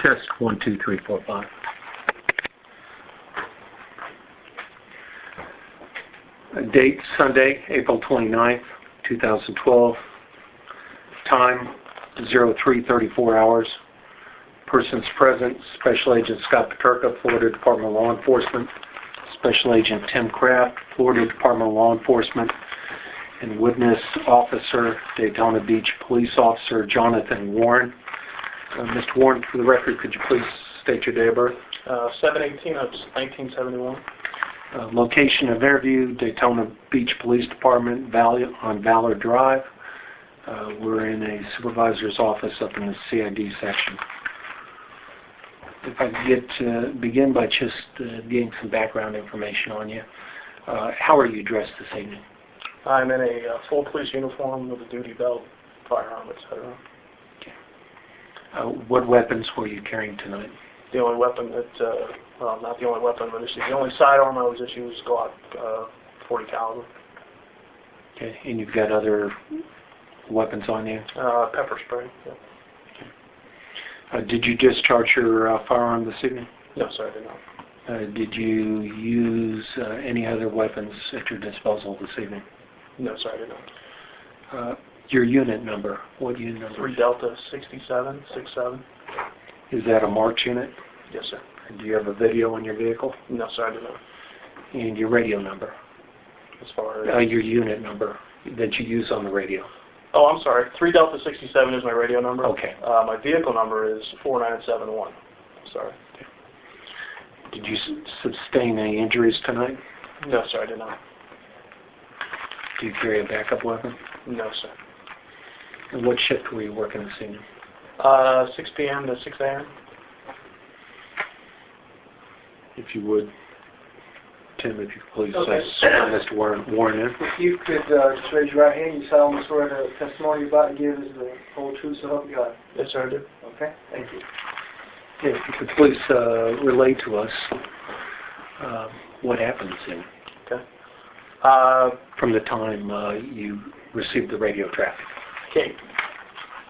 Test 1, 2, 3, 4, 5. Date Sunday, April 29th, 2012. Time 03:34 hours. Persons present: Special Agent Scott Paterka, Florida Department of Law Enforcement; Special Agent Tim Kraft, Florida Department of Law Enforcement; and witness officer, Daytona Beach Police Officer Jonathan Warren. Mr. Warren, for the record, could you please state your date of birth? 7/18/1971. Location of interview, Daytona Beach Police Department on Valor Drive. We're in a supervisor's office up in the CID section. If I could begin by just getting some background information on you. How are you dressed this evening? I'm in a full police uniform with a duty belt, firearm, etc. Okay. What weapons were you carrying tonight? The only weapon that, well, not the only weapon, but the only sidearm I was issued was Glock 40 caliber. Okay, and you've got other weapons on you? Pepper spray. Yeah. Okay. Did you discharge your firearm this evening? No, sir, I did not. Did you use any other weapons at your disposal this evening? No, sir, I did not. Your unit number, what unit number? 3 Delta 6767. Is that a marked unit? Yes, sir. And do you have a video on your vehicle? No, sir, I do not. And your radio number? As far as... your unit number that you use on the radio. Oh, I'm sorry. 3 Delta 67 is my radio number. Okay. My vehicle number is 4971. Sorry. Okay. Did you sustain any injuries tonight? No, sir, I did not. Do you carry a backup weapon? No, sir. And what shift were you working this evening? 6 p.m. to 6 a.m. If you would, Tim, if you could please Okay. swear Mr. Warren in. If you could just raise your right hand, you solemnly swear the testimony you're about to give is the whole truth, so help you God. Yes, sir, I do. Okay? Thank you. Yeah, if you could please relate to us what happened this evening. Okay. From the time you received the radio traffic. Okay.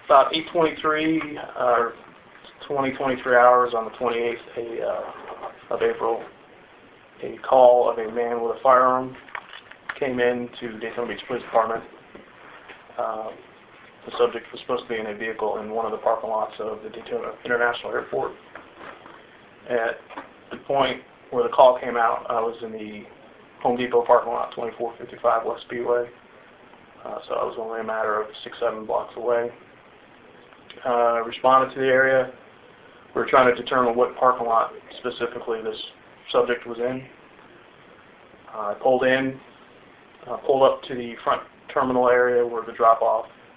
About 8:23 or 23 hours on the 28th of April, a call of a man with a firearm came in to Daytona Beach Police Department. The subject was supposed to be in a vehicle in one of the parking lots of the Daytona International Airport. At the point where the call came out, I was in the Home Depot parking lot, 2455 West Speedway. So I was only a matter of 6-7 blocks away. Responded to the area. We were trying to determine what parking lot specifically this subject was in. I pulled in, pulled up to the front terminal area where the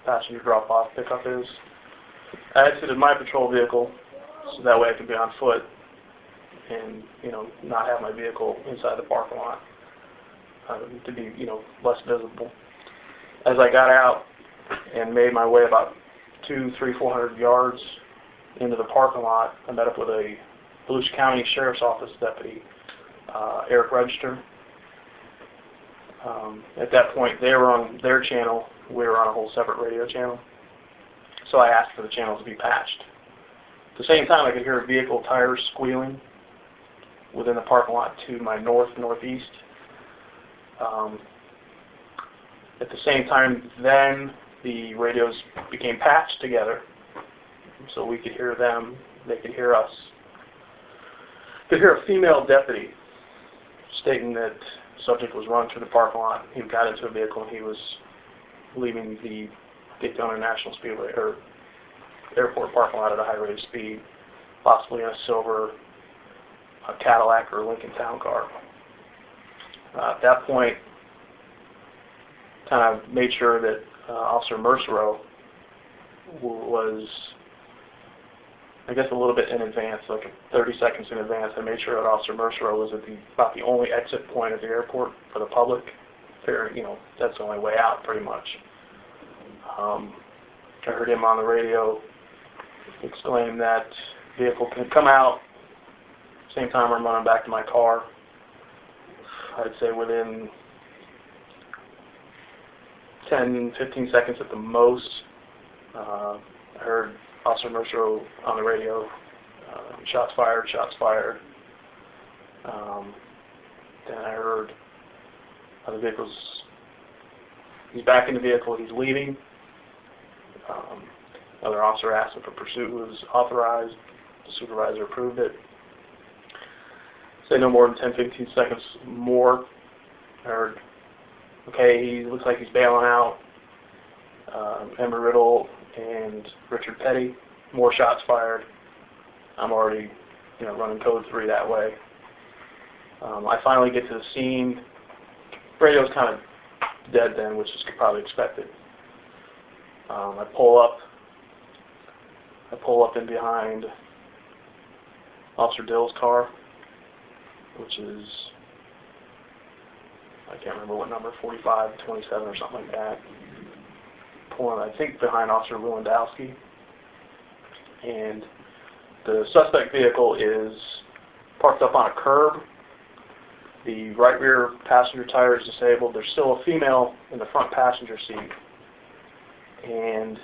passenger drop-off pickup is. I exited my patrol vehicle so that way I could be on foot and, not have my vehicle inside the parking lot to be, less visible. As I got out and made my way about 400 yards into the parking lot, I met up with a Volusia County Sheriff's Office deputy, Eric Register. At that point, they were on their channel. We were on a whole separate radio channel. So I asked for the channel to be patched. At the same time, I could hear vehicle tires squealing within the parking lot to my northeast. At the same time, then the radios became patched together, so we could hear them, they could hear us. Could hear a female deputy stating that the subject was running through the parking lot. He got into a vehicle and he was leaving the Daytona International Speedway or airport parking lot at a high rate of speed, possibly in a silver Cadillac or Lincoln Town Car. At that point, kind of made sure that Officer Mersereau was, I guess, a little bit in advance, like 30 seconds in advance. I made sure that Officer Mersereau was at about the only exit point of the airport for the public. That's the only way out, pretty much. I heard him on the radio exclaim that vehicle can come out. Same time I'm running back to my car. I'd say within 10, 15 seconds at the most. I heard Officer Mersereau on the radio shots fired, shots fired. Then I heard the vehicle's, he's back in the vehicle, he's leaving. Another officer asked if a pursuit was authorized. The supervisor approved it. Say no more than 10-15 seconds more. I heard, okay, he looks like he's bailing out. Mersereau and Richard Petty, more shots fired. I'm already, running code 3 that way. I finally get to the scene. Radio's kind of dead then, which is probably expected. I pull up in behind Officer Dill's car, which is, I can't remember what number, 4527 or something like that. Pulling, I think, behind Officer Lewandowski. And the suspect vehicle is parked up on a curb. The right rear passenger tire is disabled. There's still a female in the front passenger seat. And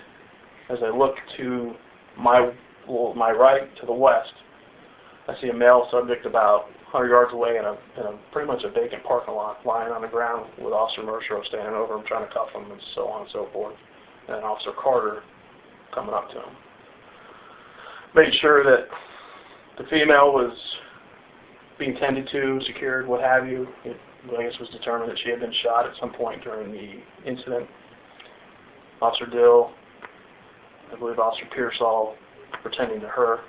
as I look to my right, to the west, I see a male subject about 100 yards away in a pretty much a vacant parking lot, lying on the ground with Officer Mersereau standing over him trying to cuff him, and so on and so forth. And then Officer Carter coming up to him. Made sure that the female was being tended to, secured, what have you. It, I guess, was determined that she had been shot at some point during the incident. Officer Dill, I believe Officer Pearsall, pretending to her.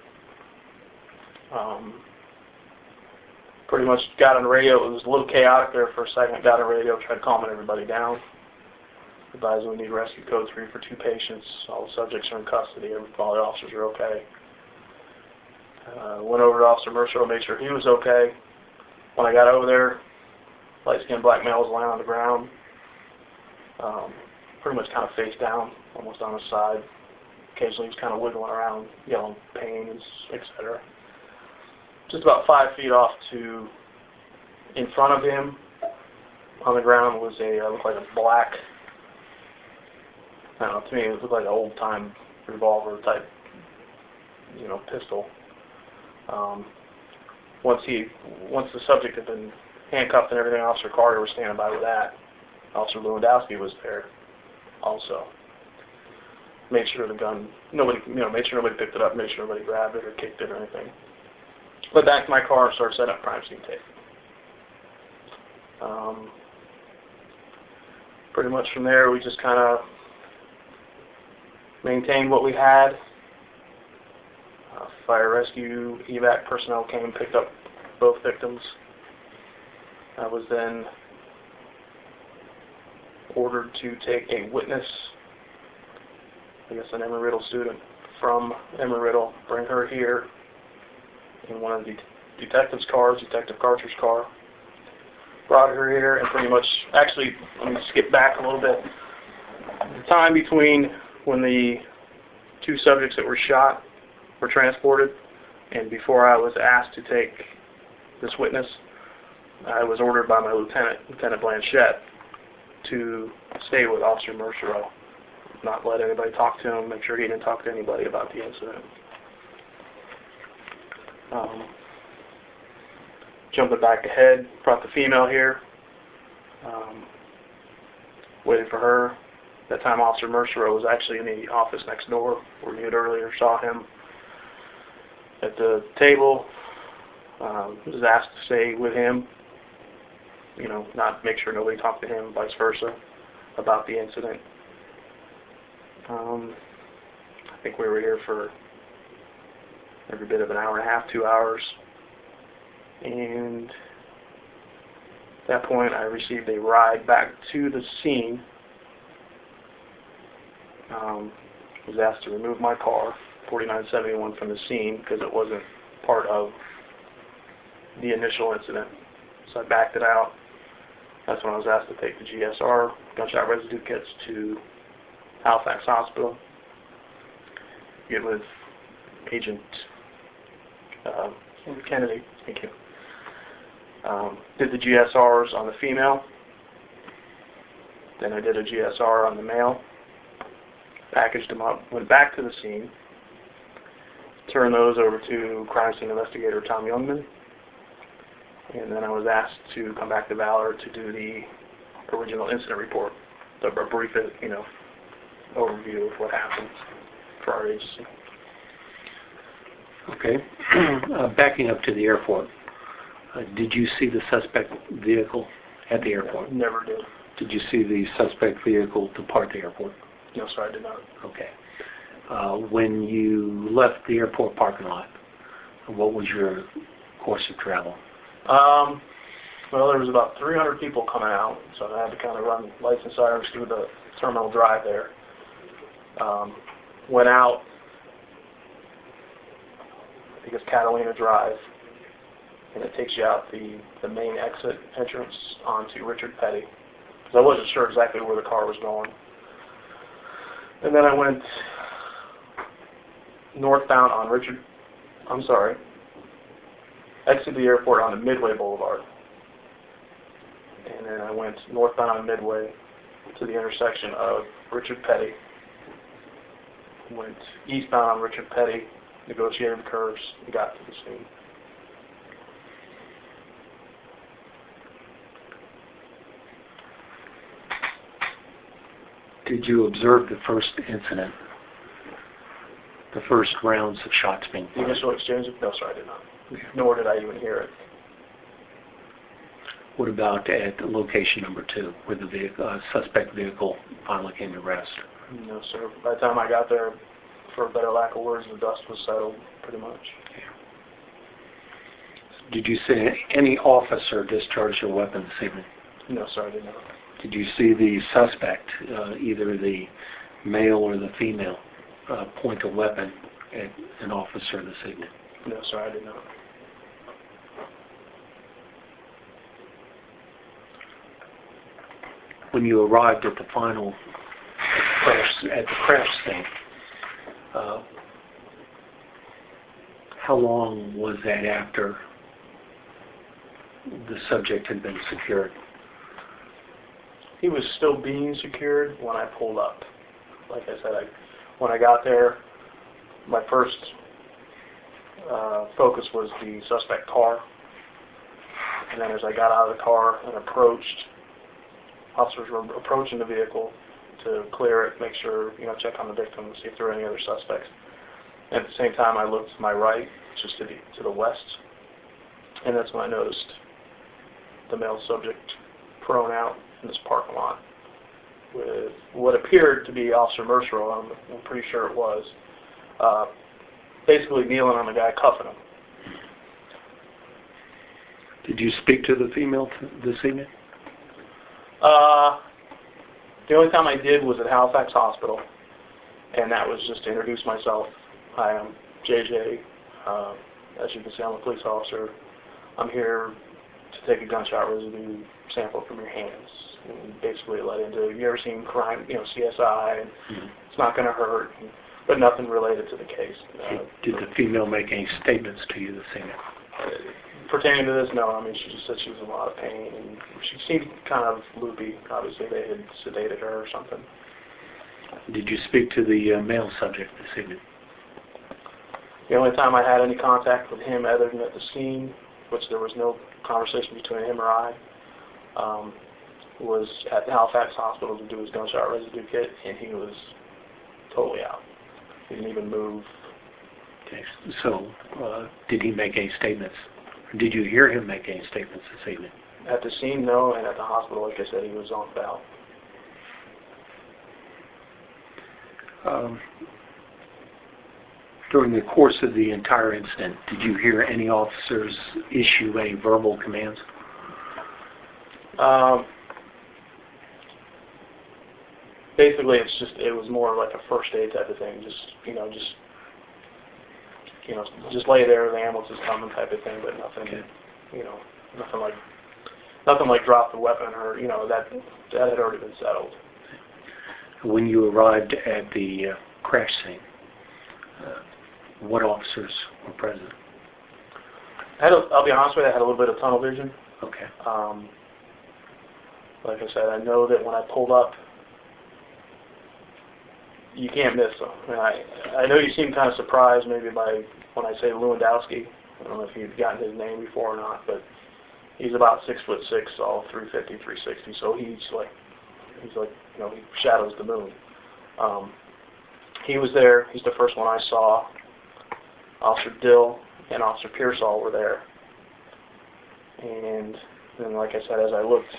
Pretty much got on the radio. It was a little chaotic there for a second. Got on the radio, tried calming everybody down. Advised we need rescue code 3 for 2 patients. All the subjects are in custody. All the officers are okay. Went over to Officer Mersereau, made sure he was okay. When I got over there, light-skinned black male was lying on the ground, pretty much kind of face down, almost on his side. Occasionally he was kind of wiggling around, yelling pain, etc. Just about 5 feet off to in front of him on the ground was looked like a black, I don't know, to me it looked like an old-time revolver type, pistol. Once the subject had been handcuffed and everything, Officer Carter was standing by with that. Officer Lewandowski was there also. Made sure the gun, made sure nobody picked it up, made sure nobody grabbed it or kicked it or anything. Went back to my car and started setting up crime scene tape. Pretty much from there, we just kind of maintained what we had. Fire rescue evac personnel came and picked up both victims. I was then ordered to take a witness, I guess an Mersereau student, from Mersereau, bring her here in one of the detective's cars, Detective Carter's car. Brought her here and pretty much, actually, let me skip back a little bit. The time between when the 2 subjects that were shot were transported and before I was asked to take this witness, I was ordered by my Lieutenant Blanchette, to stay with Officer Mersereau, not let anybody talk to him, make sure he didn't talk to anybody about the incident. Jumping back ahead, brought the female here, waited for her. That time Officer Mersereau was actually in the office next door where you had earlier saw him at the table. Was asked to stay with him, not make sure nobody talked to him, vice versa, about the incident. I think we were here for every bit of an hour and a half, 2 hours. And at that point, I received a ride back to the scene. Was asked to remove my car, 4971, from the scene because it wasn't part of the initial incident. So I backed it out. That's when I was asked to take the GSR, gunshot residue kits, to Halifax Hospital. Get with Agent Kennedy. Thank you. Did the GSRs on the female. Then I did a GSR on the male. Packaged them up. Went back to the scene. turned those over to crime scene investigator Tom Youngman. And then I was asked to come back to Valor to do the original incident report, a brief, overview of what happened for our agency. Okay. Backing up to the airport, did you see the suspect vehicle at the airport? Never did. Did you see the suspect vehicle depart the airport? No, sir, I did not. Okay. When you left the airport parking lot, what was your course of travel? Well, there was about 300 people coming out, so I had to kind of run lights and sirens through the terminal drive there. Went out, I think it's Catalina Drive, and it takes you out the main exit entrance onto Richard Petty, because I wasn't sure exactly where the car was going. And then I went northbound on exit the airport onto Midway Boulevard. And then I went northbound on Midway to the intersection of Richard Petty. Went eastbound on Richard Petty, negotiated the curves, and got to the scene. Did you observe the first incident, the first rounds of shots being The fired? initial exchange? No, sir, I did not. Okay. Nor did I even hear it. What about at location number 2, where the suspect vehicle finally came to rest? No, sir. By the time I got there, for a better lack of words, the dust was settled, pretty much. Okay. Did you see any officer discharge a weapon this evening? No, sir, I did not. Did you see the suspect, either the male or the female, point a weapon at an officer this evening? No, sir, I did not. When you arrived at the final crash scene, how long was that after the subject had been secured? He was still being secured when I pulled up. Like I said, when I got there, my first focus was the suspect car. And then as I got out of the car and approached, officers were approaching the vehicle to clear it, make sure, check on the victim and see if there were any other suspects. And at the same time, I looked to my right, just to the west, and that's when I noticed the male subject prone out in this parking lot with what appeared to be Officer Mersereau, I'm pretty sure it was, basically kneeling on the guy, cuffing him. Did you speak to the female this evening? The only time I did was at Halifax Hospital, and that was just to introduce myself. Hi, I'm JJ. As you can see, I'm a police officer. I'm here to take a gunshot residue sample from your hands, and basically let into, you ever seen crime, CSI, and it's not going to hurt, but nothing related to the case. Did the female make any statements to you this evening? Pertaining to this, no. I mean, she just said she was in a lot of pain, and she seemed kind of loopy. Obviously, they had sedated her or something. Did you speak to the male subject this evening? The only time I had any contact with him other than at the scene, which there was no conversation between him or I, was at the Halifax Hospital to do his gunshot residue kit, and he was totally out. He didn't even move. Okay. So, did he make any statements? Did you hear him make any statements this evening? At the scene, no, and at the hospital, like I said, he was on bowel. During the course of the entire incident, did you hear any officers issue any verbal commands? Basically, it was more like a first aid type of thing. Just lay there, the ambulance is coming type of thing, but nothing, Okay. nothing like drop the weapon or, that had already been settled. When you arrived at the crash scene, what officers were present? I'll be honest with you, I had a little bit of tunnel vision. Okay. Like I said, I know that when I pulled up, you can't miss him. And I know you seem kind of surprised maybe by when I say Lewandowski. I don't know if you've gotten his name before or not, but he's about 6'6", all 350, 360. So he's like, he shadows the moon. He was there. He's the first one I saw. Officer Dill and Officer Pearsall were there. And then, like I said, as I looked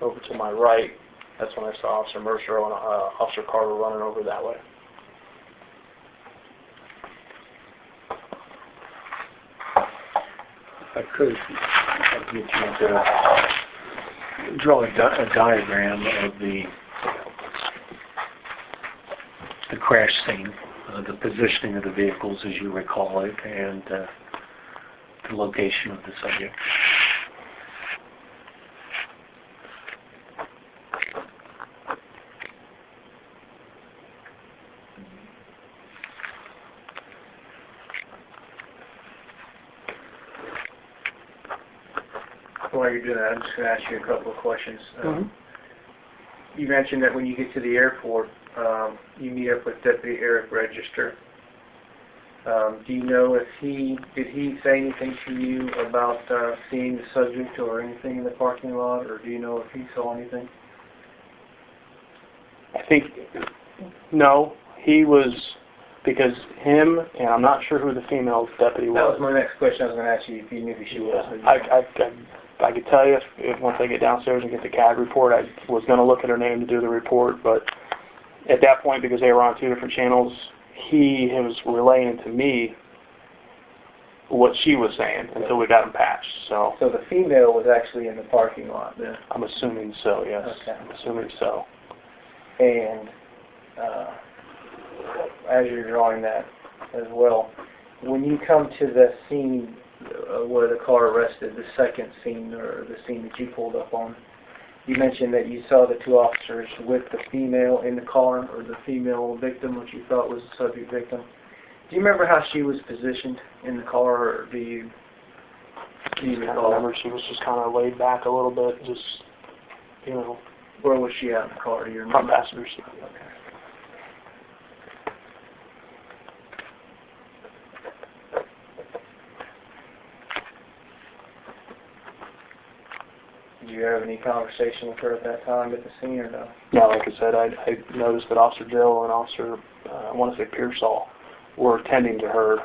over to my right, that's when I saw Officer Mersereau and Officer Carter running over that way. If I could, I'd get you to draw a diagram of the crash scene, the positioning of the vehicles as you recall it, and the location of the subject. While you're doing that, I'm just going to ask you a couple of questions. You mentioned that when you get to the airport, you meet up with Deputy Eric Register. Do you know if did he say anything to you about seeing the subject or anything in the parking lot, or do you know if he saw anything? I think, no, he was, because him, and I'm not sure who the female deputy was. That was my next question. I was going to ask you if you knew who she was. I could tell you if once I get downstairs and get the CAD report, I was going to look at her name to do the report, but at that point, because they were on two different channels, he was relaying to me what she was saying until we got him patched. So the female was actually in the parking lot then? I'm assuming so, yes. Okay. I'm assuming so. And as you're drawing that as well, when you come to the scene where the car rested, the second scene, or the scene that you pulled up on, you mentioned that you saw the two officers with the female in the car, or the female victim, which you thought was the subject victim. Do you remember how she was positioned in the car, or do you recall? I remember she was just kind of laid back a little bit, just, Where was she at in the car? Do you remember? front passenger seat. Okay. Did you have any conversation with her at that time at the scene, or no? No, like I said, I noticed that Officer Dill and Officer, I want to say Pearsall, were attending to her.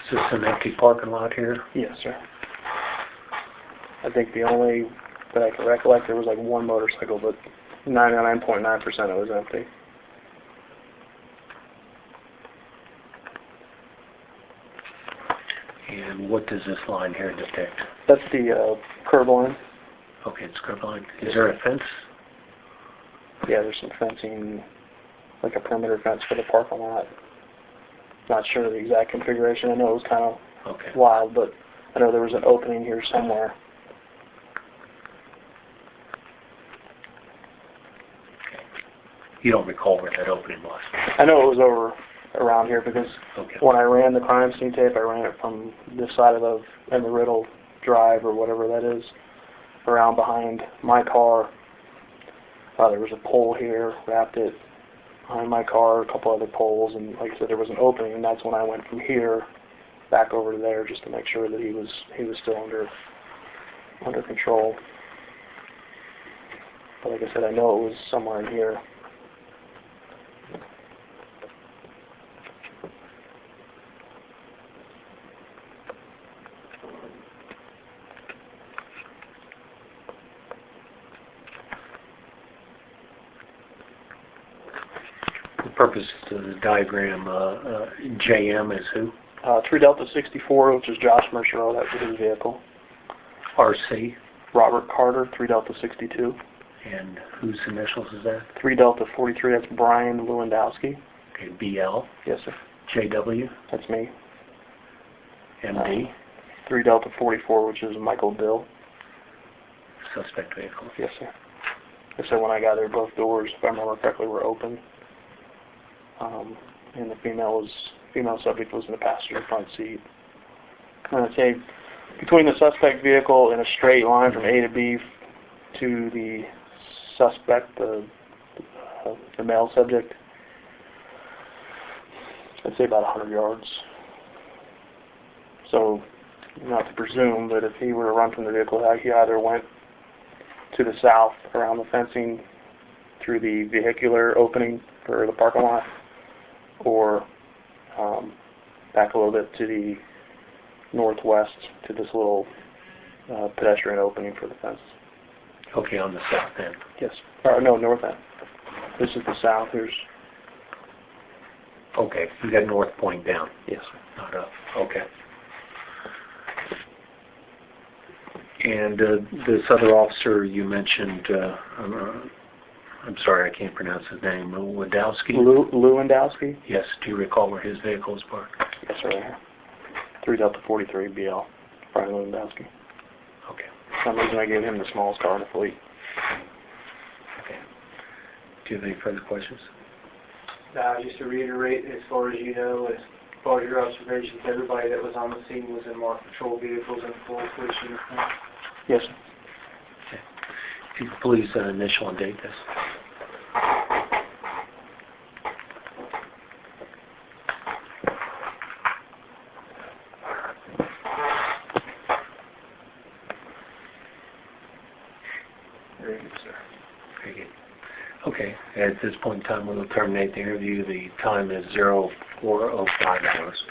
Is this an empty parking lot here? Yes, sir. I think the only that I can recollect, there was like one motorcycle, but 99.9% it was empty. And what does this line here depict? That's the curb line. Okay, it's curb line. Is there a fence? Yeah, there's some fencing, like a perimeter fence for the parking lot. Not sure of the exact configuration. I know it was kind of wild, but I know there was an opening here somewhere. You don't recall where that opening was? I know it was over around here because Okay. when I ran the crime scene tape, I ran it from this side of the Mersereau Drive or whatever that is, around behind my car. There was a pole here, wrapped it behind my car, a couple other poles, and like I said, there was an opening, and that's when I went from here back over to there just to make sure that he was still under control. But like I said, I know it was somewhere in here. The purpose of the diagram, JM is who? 3 Delta 64, which is Josh Mersereau, that was his vehicle. RC. Robert Carter, 3 Delta 62. And whose initials is that? 3 Delta 43, that's Brian Lewandowski. Okay, BL. Yes, sir. JW. That's me. MD. 3 Delta 44, which is Michael Dill. Suspect vehicle. Yes, sir. Yes, sir. When I got there, both doors, if I remember correctly, were open. And the female subject was in the passenger front seat. And I'd say between the suspect vehicle in a straight line from A to B to the suspect, the male subject, I'd say about 100 yards. So, not to presume, but if he were to run from the vehicle, he either went to the south around the fencing through the vehicular opening for the parking lot, or back a little bit to the northwest to this little pedestrian opening for the fence. Okay, on the south end. Yes. No, north end. This is the south. Here's... Okay, you got north pointing down. Yes. Not up. Okay. And this other officer you mentioned, I'm sorry, I can't pronounce his name, Lewandowski? Lewandowski? Yes. Do you recall where his vehicle was parked? Yes, sir. Right here. 3 Delta 43 BL, Brian Lewandowski. Okay. For some reason I gave him the smallest car in the fleet. Okay. Do you have any further questions? Just to reiterate, as far as you know, as far as your observations, everybody that was on the scene was in marked patrol vehicles and full police uniform? Yes, sir. Okay. If you could please initial and date this. Very good, sir. Very good. Okay. At this point in time, we'll terminate the interview. The time is 04:05 hours.